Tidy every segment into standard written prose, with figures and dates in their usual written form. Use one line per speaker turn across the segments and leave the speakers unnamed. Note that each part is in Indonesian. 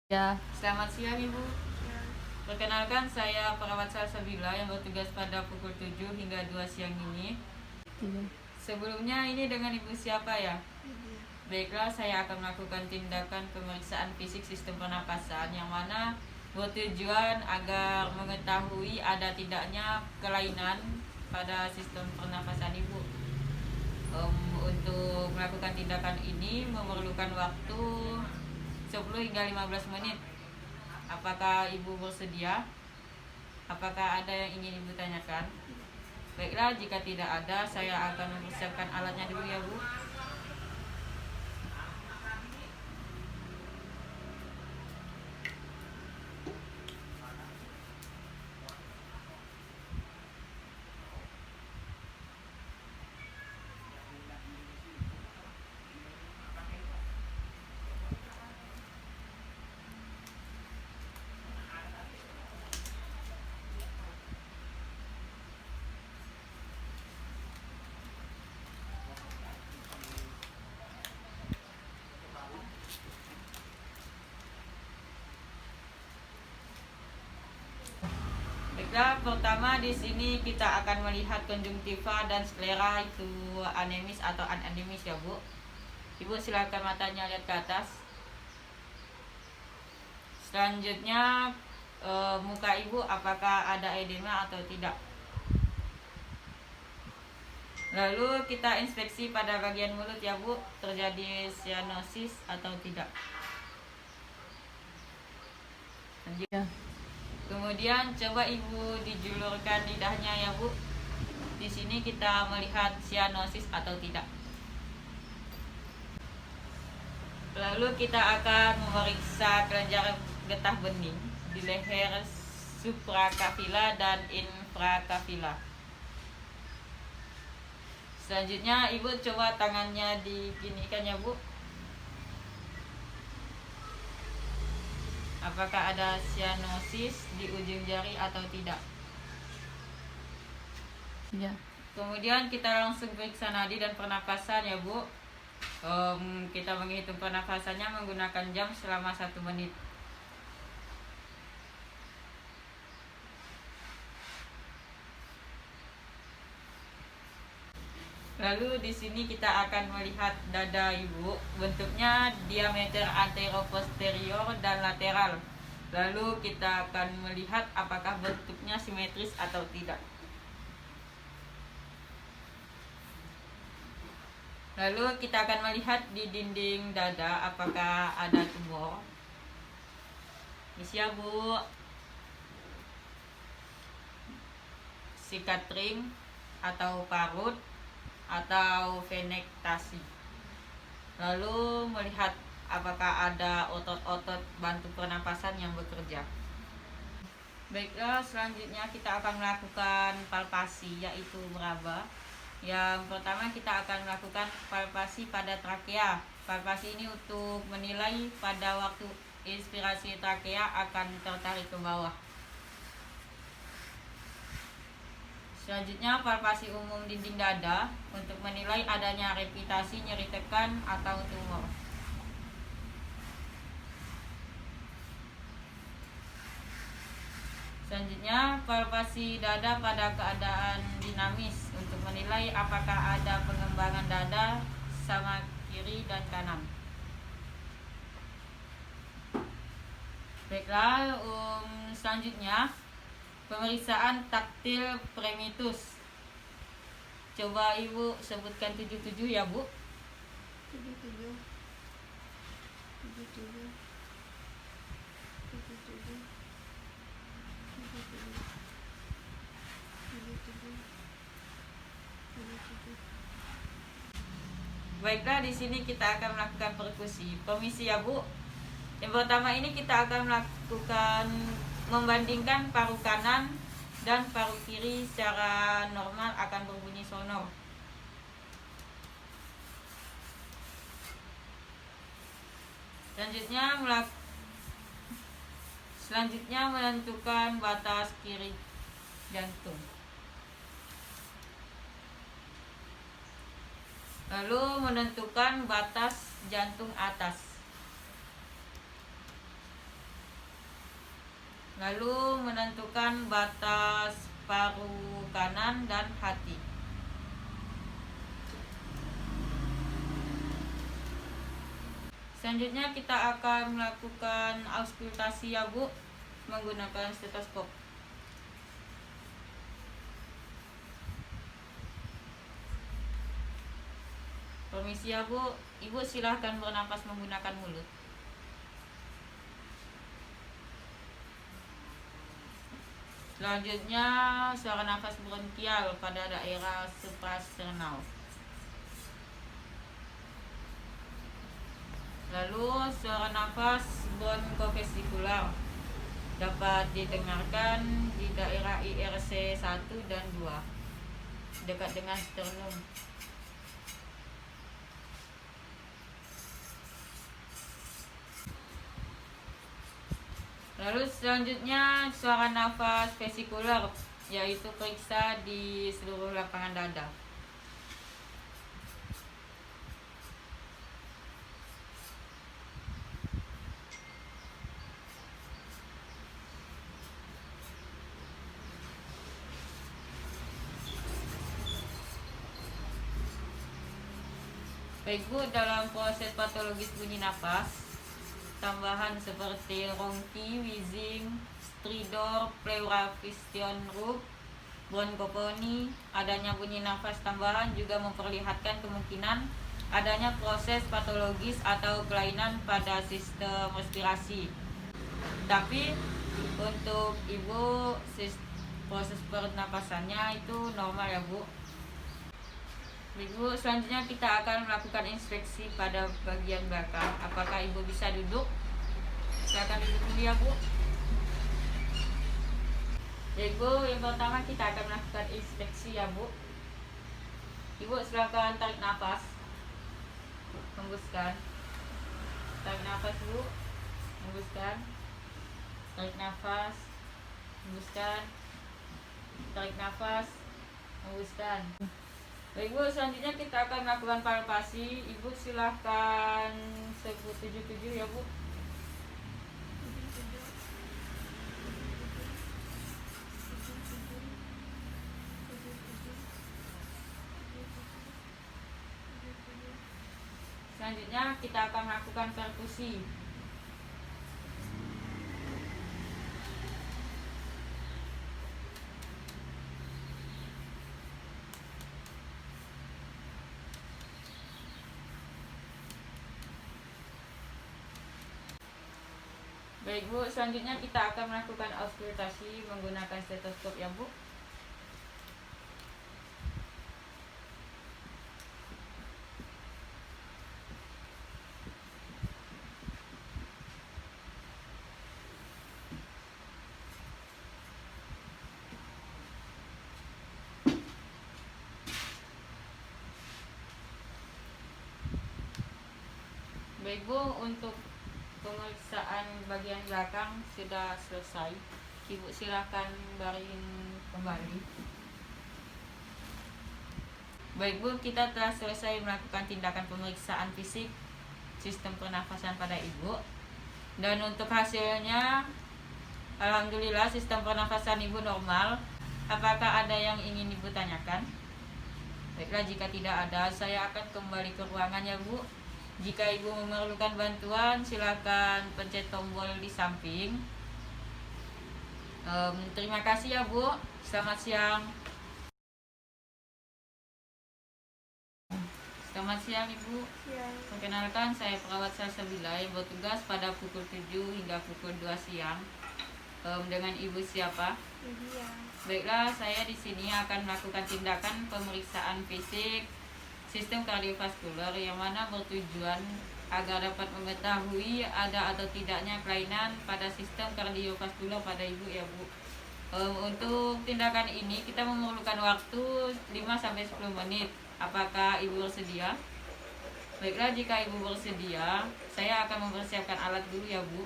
Ya,
Selamat siang Ibu.
Ya,
Perkenalkan saya perawat Salsabila yang bertugas pada pukul 7 hingga 2 siang ini.
iya.
Sebelumnya ini dengan Ibu siapa ya?
Lydia.
Baiklah, saya akan melakukan tindakan pemeriksaan fisik sistem pernapasan yang mana bertujuan agar mengetahui ada tidaknya kelainan pada sistem pernapasan Ibu. Untuk melakukan tindakan ini memerlukan waktu 10 hingga 15 menit. Apakah Ibu bersedia? Apakah ada yang ingin Ibu tanyakan? Baiklah, jika tidak ada, saya akan mempersiapkan alatnya dulu ya Bu. Baiklah, pertama di sini kita akan melihat konjungtiva dan sklera itu anemis atau anemis ya Bu. Ibu silakan matanya lihat ke atas. Selanjutnya muka Ibu apakah ada edema atau tidak? Lalu kita inspeksi pada bagian mulut ya Bu, terjadi cyanosis atau tidak?
Ya.
Kemudian coba Ibu dijulurkan lidahnya ya Bu. Di sini kita melihat cyanosis atau tidak. Lalu kita akan memeriksa kelenjar getah bening di leher suprakapila dan infrakapila. Selanjutnya Ibu coba tangannya diginikan ya Bu. Apakah ada cyanosis di ujung jari atau tidak?
Ya.
Kemudian kita langsung periksa nadi dan pernapasan ya Bu. Kita menghitung pernapasannya menggunakan jam selama 1 menit. Lalu di sini kita akan melihat dada Ibu. Bentuknya diameter anteroposterior dan lateral. Lalu kita akan melihat apakah bentuknya simetris atau tidak. Lalu kita akan melihat di dinding dada apakah ada tumor. Isi ya Bu. Sikatring atau parut atau venektasi. Lalu melihat apakah ada otot-otot bantu pernapasan yang bekerja. Baiklah, selanjutnya kita akan melakukan palpasi yaitu meraba. Yang pertama kita akan melakukan palpasi pada trakea. Palpasi ini untuk menilai pada waktu inspirasi trakea akan tertarik ke bawah. Selanjutnya palpasi umum dinding dada untuk menilai adanya repitasi, nyeri tekan atau tumor. Selanjutnya palpasi dada pada keadaan dinamis untuk menilai apakah ada pengembangan dada sama kiri dan kanan. Baiklah, selanjutnya pemeriksaan taktil primitus. Coba Ibu sebutkan 77 ya Bu.
77 77 77 77.
Baiklah, di sini kita akan melakukan perkusi. Permisi ya Bu. Yang pertama ini kita akan melakukan membandingkan paru kanan dan paru kiri secara normal akan berbunyi sonor. Selanjutnya menentukan batas kiri jantung. Lalu menentukan batas jantung atas. Lalu menentukan batas paru kanan dan hati. Selanjutnya kita akan melakukan auskultasi ya Bu, menggunakan stetoskop. Permisi ya Bu, Ibu silahkan bernafas menggunakan mulut. Selanjutnya suara nafas bronkial pada daerah suprasternal. Lalu suara nafas bronkofesikular dapat didengarkan di daerah IRC 1 dan 2 dekat dengan sternum. Lalu selanjutnya suara nafas vesikular, yaitu periksa di seluruh lapangan dada. Baik Bu, dalam proses patologis bunyi nafas, tambahan seperti ronki, wheezing, stridor, pleura fission rub, bronkoponi, adanya bunyi nafas tambahan juga memperlihatkan kemungkinan adanya proses patologis atau kelainan pada sistem respirasi. Tapi untuk Ibu proses pernapasannya itu normal ya Bu. Ibu, selanjutnya kita akan melakukan inspeksi pada bagian belakang. Apakah Ibu bisa duduk? Silakan duduk dulu ya Bu. Ya Ibu, yang pertama kita akan melakukan inspeksi ya Bu. Ibu silakan tarik nafas, hembuskan. Tarik nafas Bu, hembuskan. Tarik nafas, hembuskan. Tarik nafas, hembuskan. Baik Bu, selanjutnya kita akan melakukan palpasi. Ibu silahkan sebut 77 ya Bu. Selanjutnya kita akan melakukan perkusi. Baik Bu, selanjutnya kita akan melakukan auskultasi menggunakan stetoskop ya Bu. Baik Bu, untuk pemeriksaan bagian belakang sudah selesai. Ibu silakan baring kembali. Baik Bu, kita telah selesai melakukan tindakan pemeriksaan fisik sistem pernafasan pada Ibu. Dan untuk hasilnya, alhamdulillah sistem pernafasan Ibu normal. Apakah ada yang ingin Ibu tanyakan? Baiklah, jika tidak ada, saya akan kembali ke ruangan ya Bu. Jika Ibu memerlukan bantuan, silakan pencet tombol di samping. Terima kasih ya Bu. Selamat siang. Selamat siang Ibu.
Siang.
Perkenalkan, saya perawat Salsabila yang bertugas pada pukul 7 hingga pukul 2 siang. Dengan Ibu siapa?
Lydia.
Baiklah, saya di sini akan melakukan tindakan pemeriksaan fisik sistem kardiovaskular yang mana bertujuan agar dapat mengetahui ada atau tidaknya kelainan pada sistem kardiovaskular pada Ibu ya Bu. Untuk tindakan ini kita memerlukan waktu 5-10 menit. Apakah Ibu bersedia? Baiklah, jika Ibu bersedia, saya akan mempersiapkan alat dulu ya Bu.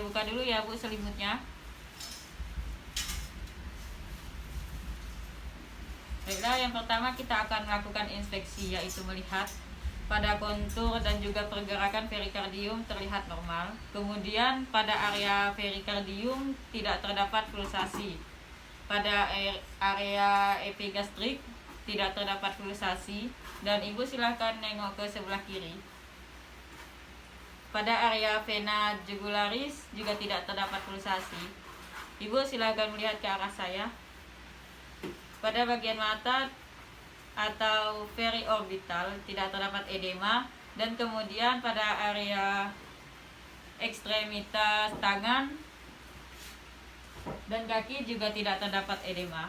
saya buka dulu ya Bu selimutnya. Baiklah, yang pertama kita akan melakukan inspeksi, yaitu melihat pada kontur dan juga pergerakan perikardium terlihat normal. Kemudian pada area perikardium tidak terdapat pulsasi. Pada area epigastrik tidak terdapat pulsasi, dan Ibu silakan nengok ke sebelah kiri. Pada area vena jugularis juga tidak terdapat pulsasi. Ibu silakan melihat ke arah saya. Pada bagian mata atau periorbital tidak terdapat edema, dan kemudian pada area ekstremitas tangan dan kaki juga tidak terdapat edema.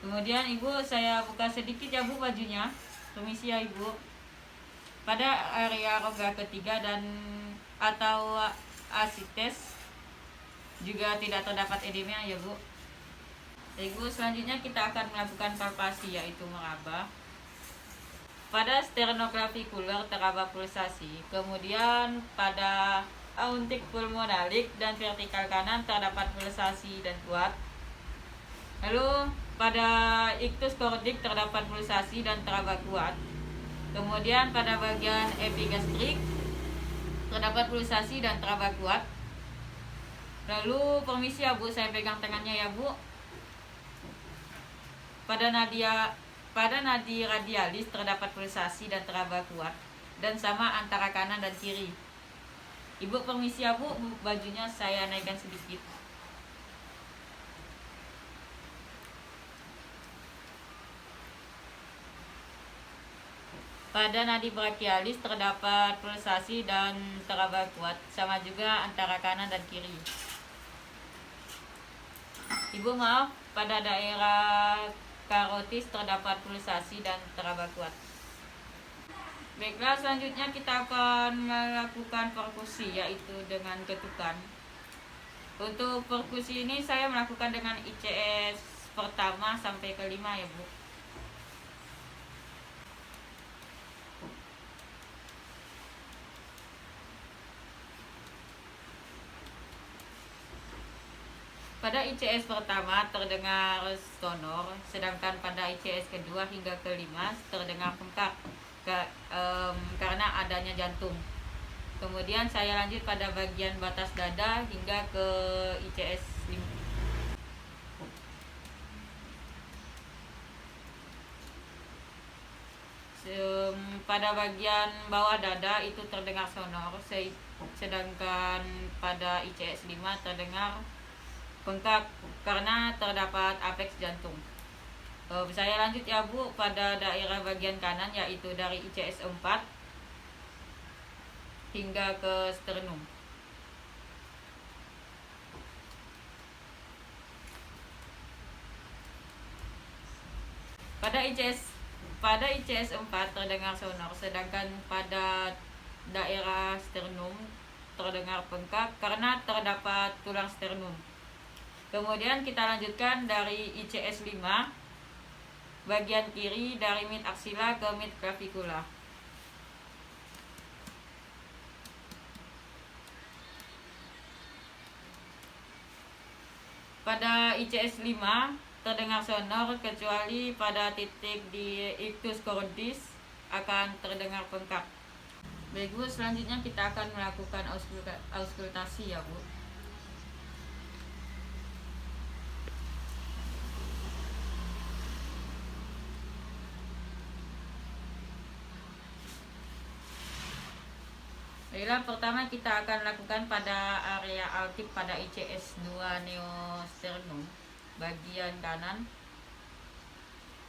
Kemudian Ibu, saya buka sedikit ya Bu bajunya. Permisi ya Ibu. Pada area rongga ketiga dan atau asites juga tidak terdapat edema ya Bu. Ibu, selanjutnya kita akan melakukan palpasi, yaitu meraba. Pada sternoclavicular teraba pulsasi. Kemudian pada aortic pulmonalik dan vertikal kanan terdapat pulsasi dan kuat. Lalu pada ictus cordic terdapat pulsasi dan teraba kuat. Kemudian pada bagian epigastrik terdapat pulsasi dan teraba kuat. Lalu permisi ya Bu, saya pegang tangannya ya Bu. Pada nadi radialis terdapat pulsasi dan teraba kuat, dan sama antara kanan dan kiri. Ibu permisi ya Bu, bajunya saya naikkan sedikit. Pada nadi brachialis terdapat pulsasi dan teraba kuat, sama juga antara kanan dan kiri. Ibu maaf, pada daerah karotis terdapat pulsasi dan teraba kuat. Baiklah, selanjutnya kita akan melakukan perkusi, yaitu dengan ketukan. Untuk perkusi ini saya melakukan dengan ICS pertama sampai kelima ya Bu. Pada ICS pertama terdengar sonor, sedangkan pada ICS kedua hingga kelima terdengar bengkak karena adanya jantung. Kemudian saya lanjut pada bagian batas dada hingga ke ICS 5. Pada bagian bawah dada itu terdengar sonor, sedangkan pada ICS 5 terdengar bengkak karena terdapat apeks jantung. Saya lanjut ya Bu pada daerah bagian kanan, yaitu dari ICS 4 hingga ke sternum. Pada ICS 4 terdengar sonor, sedangkan pada daerah sternum terdengar bengkak karena terdapat tulang sternum. Kemudian kita lanjutkan dari ICS 5 bagian kiri dari mid axilla ke mid clavicula. Pada ICS 5 terdengar sonor kecuali pada titik di ictus cordis akan terdengar bengkak. Baik Bu, selanjutnya kita akan melakukan auskultasi ya Bu. Baiklah, pertama kita akan lakukan pada area altik pada ICS 2 neosternum bagian kanan.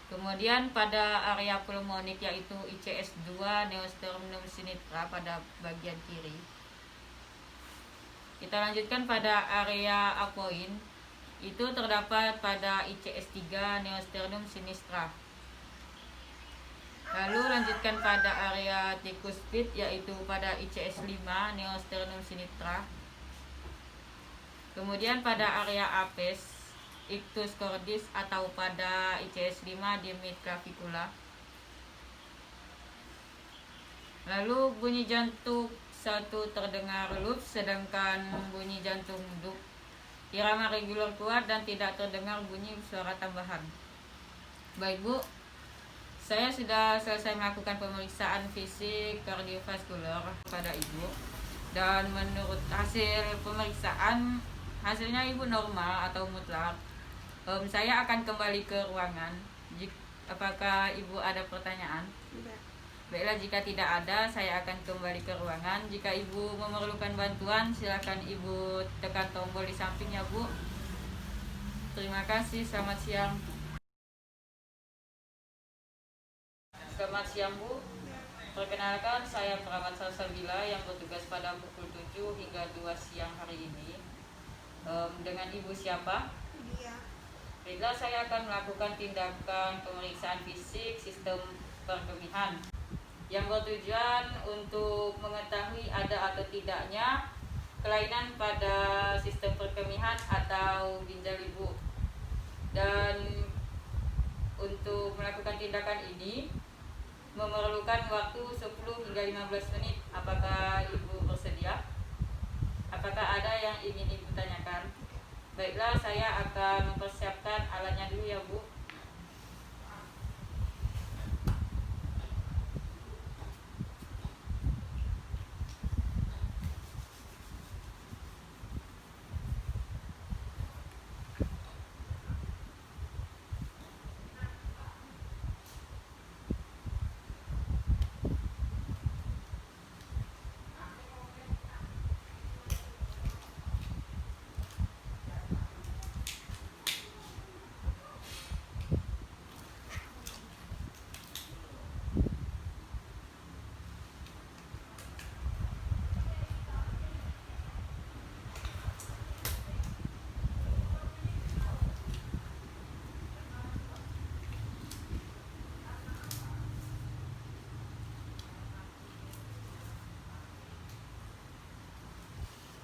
Kemudian pada area pulmonik yaitu ICS 2 neosternum sinistra pada bagian kiri. Kita lanjutkan pada area apoin, itu terdapat pada ICS 3 neosternum sinistra. Lalu lanjutkan pada area tricuspid yaitu pada ICS 5 neosternum sinistra. Kemudian pada area apes, ictus cordis atau pada ICS 5 di mid clavicula. Lalu bunyi jantung satu terdengar lup, sedangkan bunyi jantung duk. Irama reguler kuat dan tidak terdengar bunyi suara tambahan. Baik Bu, saya sudah selesai melakukan pemeriksaan fisik kardiovaskular pada Ibu. Dan menurut hasil pemeriksaan, hasilnya Ibu normal atau mutlak. Saya akan kembali ke ruangan. Apakah Ibu ada pertanyaan?
Tidak.
Baiklah, jika tidak ada, saya akan kembali ke ruangan. Jika Ibu memerlukan bantuan, silakan Ibu tekan tombol di sampingnya, Bu. Terima kasih, selamat siang. Selamat siang, Bu. Perkenalkan, saya Perawat Salsabila yang bertugas pada pukul 7 hingga 2 siang hari ini. Dengan Ibu siapa?
Dia.
Baiklah, saya akan melakukan tindakan pemeriksaan fisik sistem perkemihan yang bertujuan untuk mengetahui ada atau tidaknya kelainan pada sistem perkemihan atau ginjal Ibu. Dan untuk melakukan tindakan ini memerlukan waktu 10 hingga 15 menit. Apakah Ibu bersedia? Apakah ada yang ingin Ibu tanyakan? Baiklah, saya akan mempersiapkan alatnya dulu ya, Bu.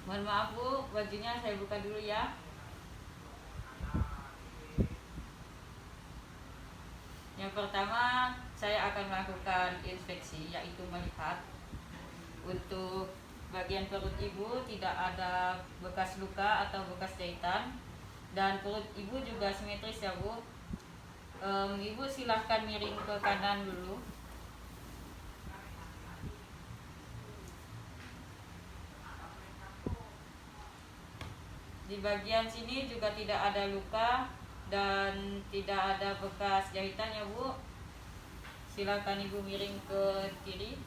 Mohon maaf Bu, bajunya saya buka dulu ya. Yang pertama, saya akan melakukan inspeksi, yaitu melihat untuk bagian perut Ibu tidak ada bekas luka atau bekas jahitan, dan perut Ibu juga simetris ya Bu. Ibu silahkan miring ke kanan dulu. Di bagian sini juga tidak ada luka dan tidak ada bekas jahitan ya Bu. Silakan Ibu miring ke kiri.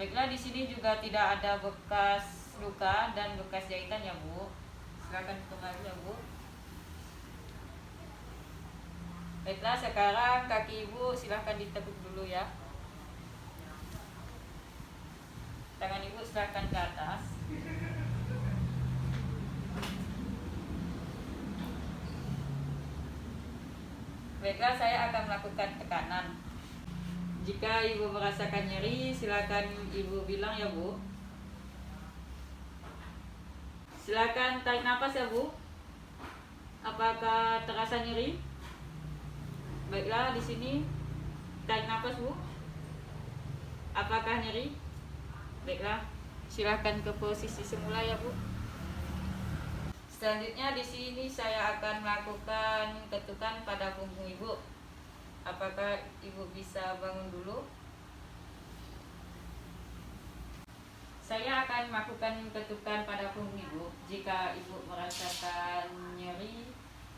Baiklah, di sini juga tidak ada bekas luka dan bekas jahitan ya Bu. Silakan kembali ya Bu. Baiklah, sekarang kaki Ibu silakan ditekuk dulu ya. Tangan Ibu silakan ke atas. Baiklah, saya akan melakukan tekanan. Jika Ibu merasakan nyeri, silakan Ibu bilang ya Bu. Silakan tarik nafas ya Bu. Apakah terasa nyeri? Baiklah, di sini tarik nafas Bu. Apakah nyeri? Baiklah, silakan ke posisi semula ya Bu. Selanjutnya di sini saya akan melakukan ketukan pada punggung Ibu. Apakah Ibu bisa bangun dulu? Saya akan melakukan ketukan pada punggung Ibu. Jika Ibu merasakan nyeri,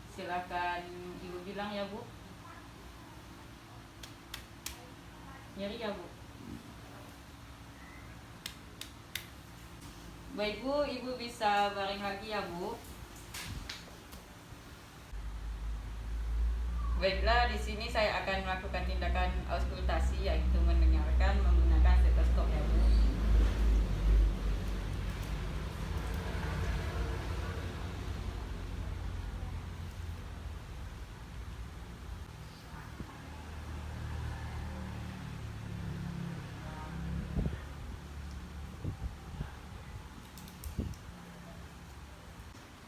silakan Ibu bilang ya Bu. Nyeri ya Bu. Baik Bu, Ibu bisa baring lagi ya Bu. Baiklah, di sini saya akan melakukan tindakan auskultasi, yaitu mendengarkan menggunakan stetoskop ya Bu.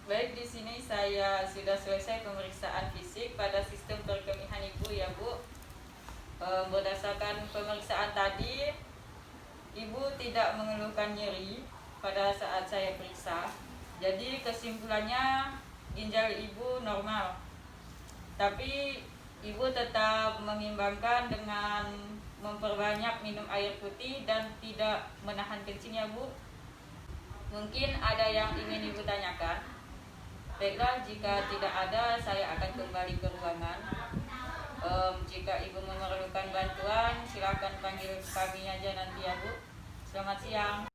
Baik, di sini saya sudah selesai pemeriksaan fisik pada sistem perkemihan Ibu ya Bu. Berdasarkan pemeriksaan tadi, ibu tidak mengeluhkan nyeri pada saat saya periksa. Jadi kesimpulannya ginjal ibu normal. Tapi ibu tetap mengimbangkan dengan memperbanyak minum air putih dan tidak menahan kencing ya Bu. Mungkin ada yang ingin ibu tanyakan? Baiklah, jika tidak ada saya akan kembali ke ruangan. Jika ibu memerlukan bantuan, silakan panggil kami aja nanti ya Bu. Selamat siang.